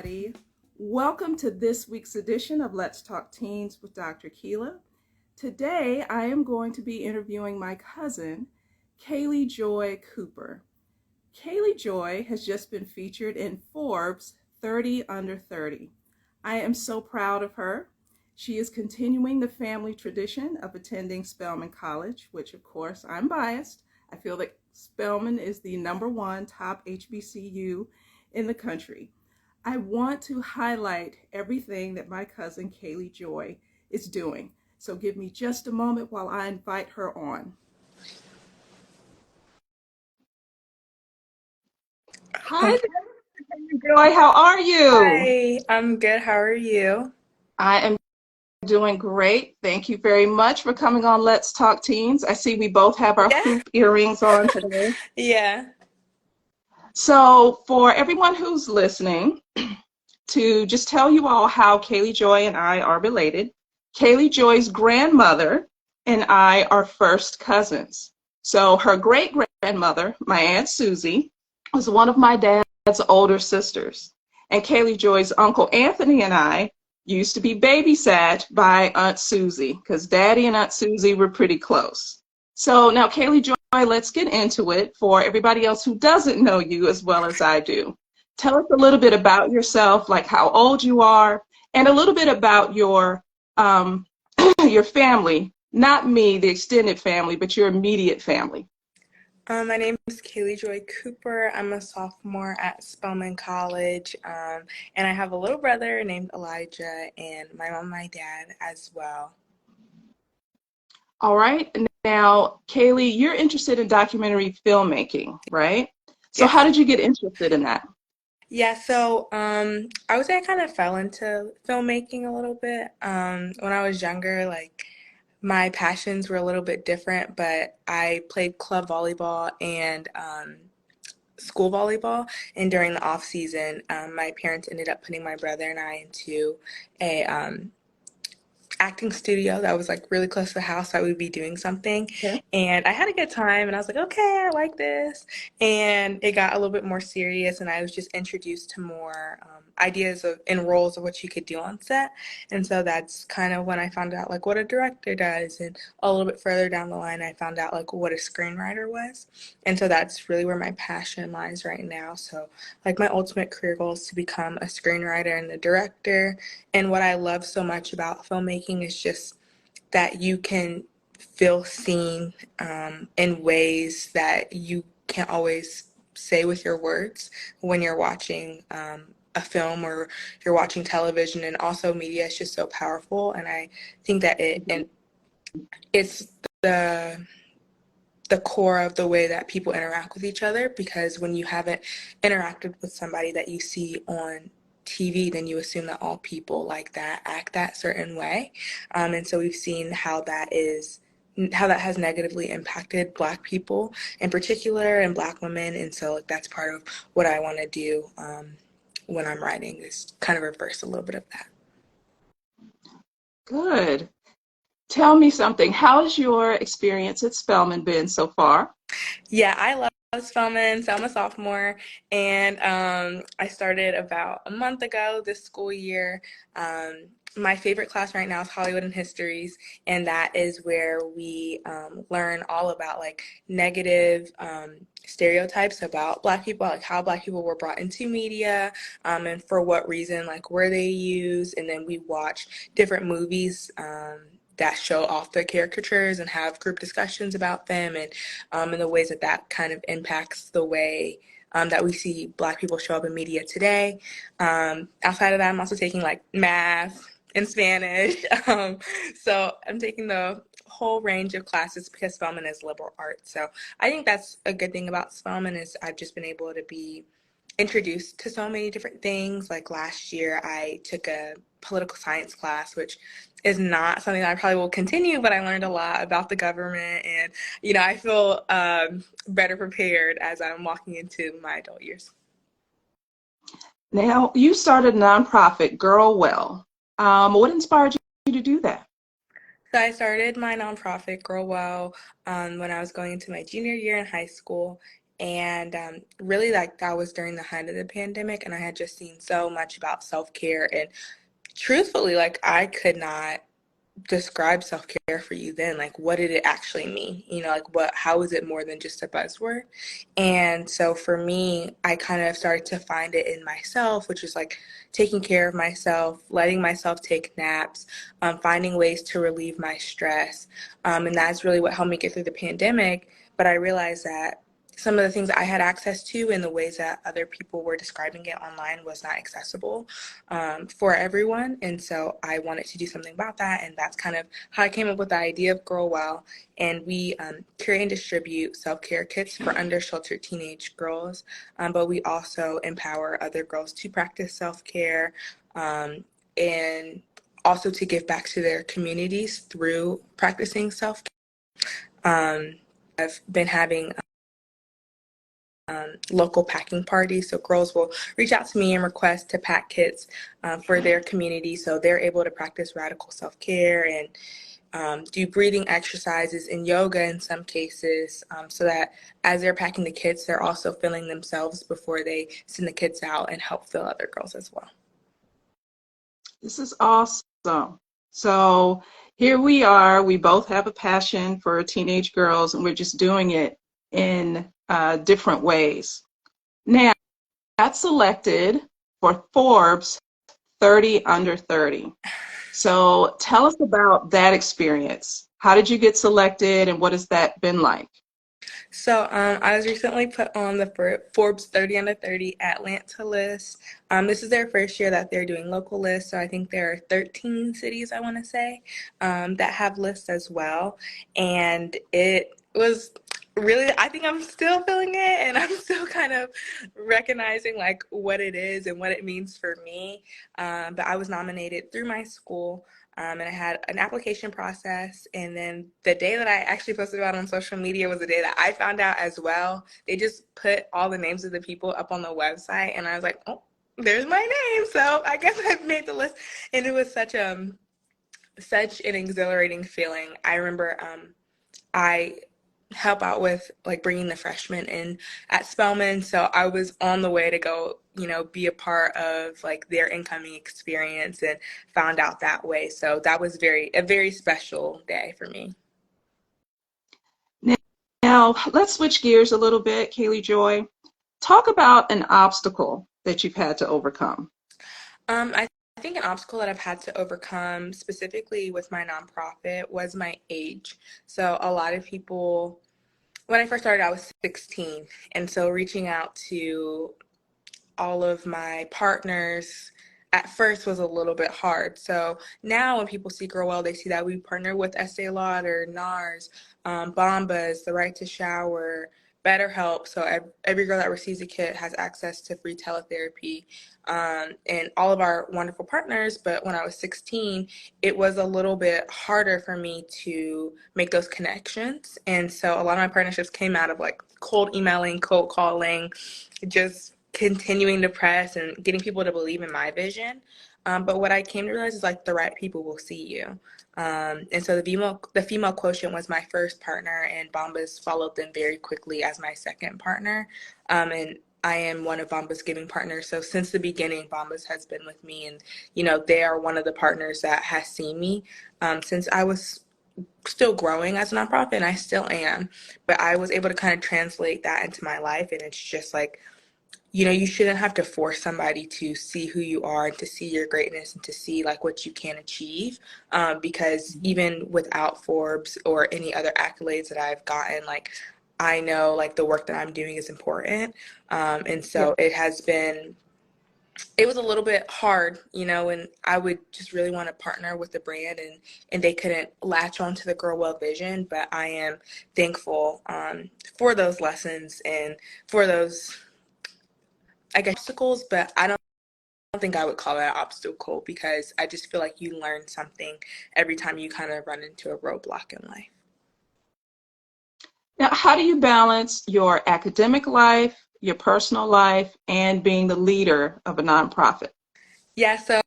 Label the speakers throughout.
Speaker 1: everybody. Welcome to this week's edition of Let's Talk Teens with Dr. Keela. Today, I am going to be interviewing my cousin, Kayli Joy Cooper. Kayli Joy has just been featured in Forbes 30 Under 30. I am so proud of her. She is continuing the family tradition of attending Spelman College, which of course I'm biased. I feel that Spelman is the #1 top HBCU in the country. I want to highlight everything that my cousin Kayli Joy is doing. So give me just a moment while I invite her on. Hi there, Kayli Joy. How are you?
Speaker 2: Hi, I'm good. How are you?
Speaker 1: I am doing great. Thank you very much for coming on Let's Talk Teens. I see we both have our
Speaker 2: Yeah.
Speaker 1: hoop earrings on today.
Speaker 2: Yeah.
Speaker 1: So for everyone who's listening, to just tell you all how Kayli Joy and I are related. Kayli Joy's grandmother and I are first cousins. So her great grandmother, my Aunt Susie, was one of my dad's older sisters. And Kayli Joy's Uncle Anthony and I used to be babysat by Aunt Susie because Daddy and Aunt Susie were pretty close. So now, Kayli Joy, let's get into it for everybody else who doesn't know you as well as I do. Tell us a little bit about yourself, like how old you are, and a little bit about your your family. Not me, the extended family, but your immediate family.
Speaker 2: My name is Kayli Joy Cooper. I'm a sophomore at Spelman College, and I have a little brother named Elijah, and my mom and my dad as well.
Speaker 1: All right. Now, Kayli, you're interested in documentary filmmaking, right? So how
Speaker 2: Yes.
Speaker 1: did you get interested in that?
Speaker 2: Yeah, so I would say I kind of fell into filmmaking a little bit. When I was younger, like my passions were a little bit different, but I played club volleyball and school volleyball. And during the off season, my parents ended up putting my brother and I into a acting studio that was like really close to the house, so I would be doing something.
Speaker 1: Okay.
Speaker 2: And I had a good time, and I was like, okay, I like this. And it got a little bit more serious, and I was just introduced to more ideas of and roles of what you could do on set. And so that's kind of when I found out like what a director does, and a little bit further down the line, I found out like what a screenwriter was. And so that's really where my passion lies right now. So like my ultimate career goal is to become a screenwriter and a director. And what I love so much about filmmaking is just that you can feel seen in ways that you can't always say with your words when you're watching a film or you're watching television. And also media is just so powerful. And I think that it's the the core of the way that people interact with each other, because when you haven't interacted with somebody that you see on TV, then you assume that all people like that act that certain way. And so we've seen how that has negatively impacted Black people in particular and Black women. And so like that's part of what I want to do when I'm writing, is kind of reverse a little bit of that.
Speaker 1: Good. Tell me something. How's your experience at Spelman been so far?
Speaker 2: Yeah, I love Spelman. So I'm a sophomore, and I started about a month ago this school year. My favorite class right now is Hollywood and Histories, and that is where we learn all about like negative stereotypes about Black people, like how Black people were brought into media, and for what reason, like were they used, and then we watch different movies. That show off the caricatures and have group discussions about them, and the ways that that kind of impacts the way that we see Black people show up in media today. Outside of that, I'm also taking like math and Spanish. So I'm taking the whole range of classes because Spelman is liberal arts. So I think that's a good thing about Spelman, is I've just been able to be introduced to so many different things. Like last year, I took a political science class, which is not something that I probably will continue, but I learned a lot about the government, and I feel better prepared as I'm walking into my adult years.
Speaker 1: Now, you started a nonprofit, GirlWell. What inspired you to do that?
Speaker 2: So I started my nonprofit, GirlWell, when I was going into my junior year in high school. And really, like, that was during the height of the pandemic, and I had just seen so much about self-care. And truthfully, like, I could not describe self-care for you then. Like, what did it actually mean? Like, how is it more than just a buzzword? And so for me, I kind of started to find it in myself, which is like taking care of myself, letting myself take naps, finding ways to relieve my stress. And that's really what helped me get through the pandemic. But I realized that some of the things I had access to in the ways that other people were describing it online was not accessible for everyone. And so I wanted to do something about that. And that's kind of how I came up with the idea of GirlWell. And we create and distribute self-care kits for under-sheltered teenage girls. But we also empower other girls to practice self-care and also to give back to their communities through practicing self-care. I've been having local packing parties. So girls will reach out to me and request to pack kits for their community, so they're able to practice radical self-care and do breathing exercises and yoga in some cases, so that as they're packing the kits, they're also filling themselves before they send the kits out and help fill other girls as well.
Speaker 1: This is awesome. So here we are. We both have a passion for teenage girls, and we're just doing it in different ways. Now, I got selected for Forbes 30 under 30. So tell us about that experience. How did you get selected, and what has that been like?
Speaker 2: So I was recently put on the Forbes 30 under 30 Atlanta list. This is their first year that they're doing local lists, so I think there are 13 cities, I want to say, that have lists as well. And it was really, I think I'm still feeling it, and I'm still kind of recognizing like what it is and what it means for me. But I was nominated through my school. And I had an application process, and then the day that I actually posted about it on social media was the day that I found out as well. They just put all the names of the people up on the website, and I was like, oh, there's my name. So I guess I've made the list. And it was such an exhilarating feeling. I remember I help out with like bringing the freshmen in at Spelman, so I was on the way to go, be a part of like their incoming experience, and found out that way. So that was a very special day for me.
Speaker 1: Now, let's switch gears a little bit, Kayli Joy. Talk about an obstacle that you've had to overcome.
Speaker 2: I think an obstacle that I've had to overcome specifically with my nonprofit was my age. So a lot of people, when I first started, I was 16. And so reaching out to all of my partners at first was a little bit hard. So now when people see GirlWell, they see that we partner with Estee Lauder, NARS, Bombas, The Right to Shower, BetterHelp. So every girl that receives a kit has access to free teletherapy, and all of our wonderful partners. But when I was 16, it was a little bit harder for me to make those connections. And so a lot of my partnerships came out of like cold emailing, cold calling, just continuing to press and getting people to believe in my vision. But what I came to realize is like the right people will see you. And so the female quotient was my first partner, and Bombas followed them very quickly as my second partner. And I am one of Bombas' giving partners. So since the beginning, Bombas has been with me, and they are one of the partners that has seen me since I was still growing as a nonprofit, and I still am. But I was able to kind of translate that into my life, and it's just like, you shouldn't have to force somebody to see who you are and to see your greatness and to see like what you can achieve. Because even without Forbes or any other accolades that I've gotten, like I know like the work that I'm doing is important. And
Speaker 1: Yeah.
Speaker 2: so it was a little bit hard, and I would just really want to partner with the brand, and they couldn't latch on to the GirlWell vision. But I am thankful for those lessons and for those, I guess, obstacles, but I don't think I would call that an obstacle, because I just feel like you learn something every time you kind of run into a roadblock in life.
Speaker 1: Now, how do you balance your academic life, your personal life, and being the leader of a nonprofit?
Speaker 2: Yeah, so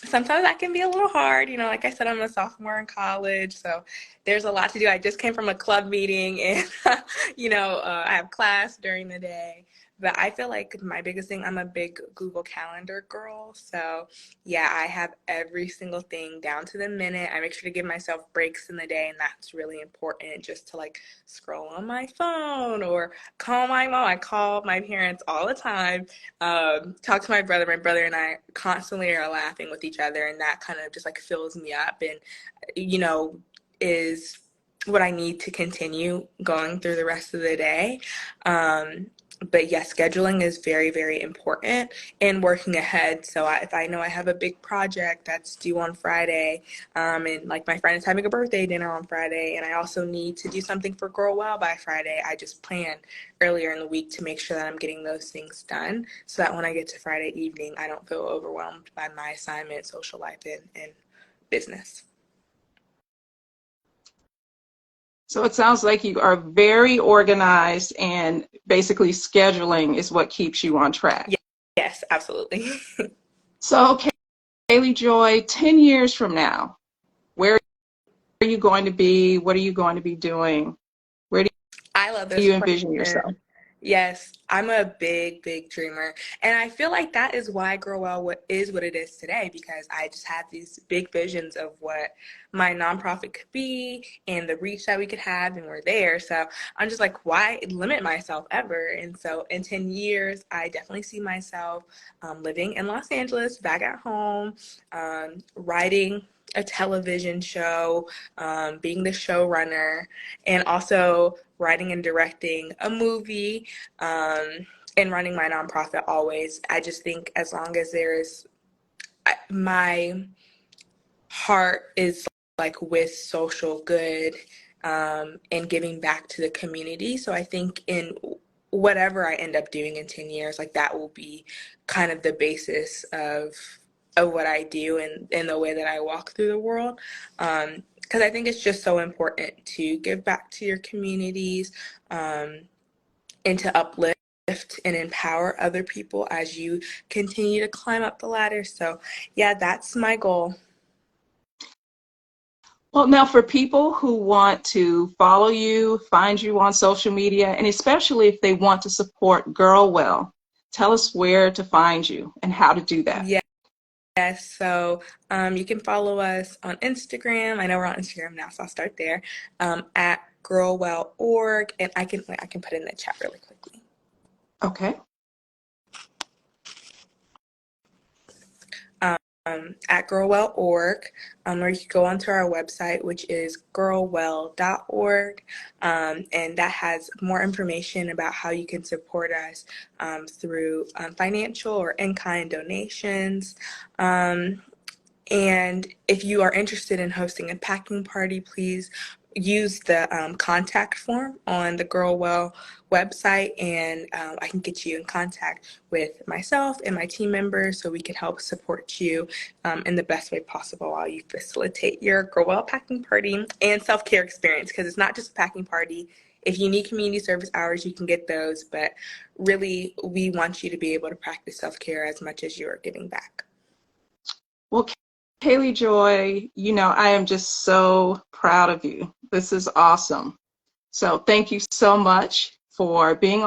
Speaker 2: sometimes that can be a little hard. You know, like I said, I'm a sophomore in college, so there's a lot to do. I just came from a club meeting and, I have class during the day. But I feel like my biggest thing, I'm a big Google Calendar girl. So, yeah, I have every single thing down to the minute. I make sure to give myself breaks in the day, and that's really important just to like scroll on my phone or call my mom. I call my parents all the time, talk to my brother. My brother and I constantly are laughing with each other, and that kind of just like fills me up and, is what I need to continue going through the rest of the day. But yes, scheduling is very, very important and working ahead. So if I know I have a big project that's due on Friday, and like my friend is having a birthday dinner on Friday, and I also need to do something for GirlWell by Friday, I just plan earlier in the week to make sure that I'm getting those things done so that when I get to Friday evening, I don't feel overwhelmed by my assignment, social life, and business.
Speaker 1: So it sounds like you are very organized, and basically scheduling is what keeps you on track.
Speaker 2: Yes, absolutely.
Speaker 1: So, Kayli Joy, 10 years from now, where are you going to be? What are you going to be doing? Where do
Speaker 2: I love this
Speaker 1: you envision
Speaker 2: question.
Speaker 1: yourself?
Speaker 2: Yes, I'm a big, big dreamer. And I feel like that is why GirlWell is what it is today, because I just had these big visions of what my nonprofit could be and the reach that we could have, and we're there. So I'm just like, why limit myself ever? And so in 10 years, I definitely see myself living in Los Angeles, back at home, writing a television show, being the showrunner, and also writing and directing a movie, and running my nonprofit always. I just think as long as my heart is like with social good, and giving back to the community. So I think in whatever I end up doing in 10 years, like that will be kind of the basis of what I do and the way that I walk through the world. Because I think it's just so important to give back to your communities, and to uplift and empower other people as you continue to climb up the ladder. So, yeah, that's my goal.
Speaker 1: Well, now for people who want to follow you, find you on social media, and especially if they want to support GirlWell, tell us where to find you and how to do that.
Speaker 2: Yes, so you can follow us on Instagram. I know we're on Instagram now, so I'll start there, at GirlWell.org, and I can put it in the chat really quickly.
Speaker 1: Okay.
Speaker 2: At GirlWell.org, or you can go onto our website, which is GirlWell.org, and that has more information about how you can support us through financial or in-kind donations. And if you are interested in hosting a packing party, please use the contact form on the GirlWell website, and I can get you in contact with myself and my team members so we can help support you in the best way possible while you facilitate your GirlWell packing party and self-care experience, because it's not just a packing party. If you need community service hours, you can get those, but really we want you to be able to practice self-care as much as you are giving back.
Speaker 1: Well, Kayli Joy, I am just so proud of you. This is awesome. So thank you so much for being on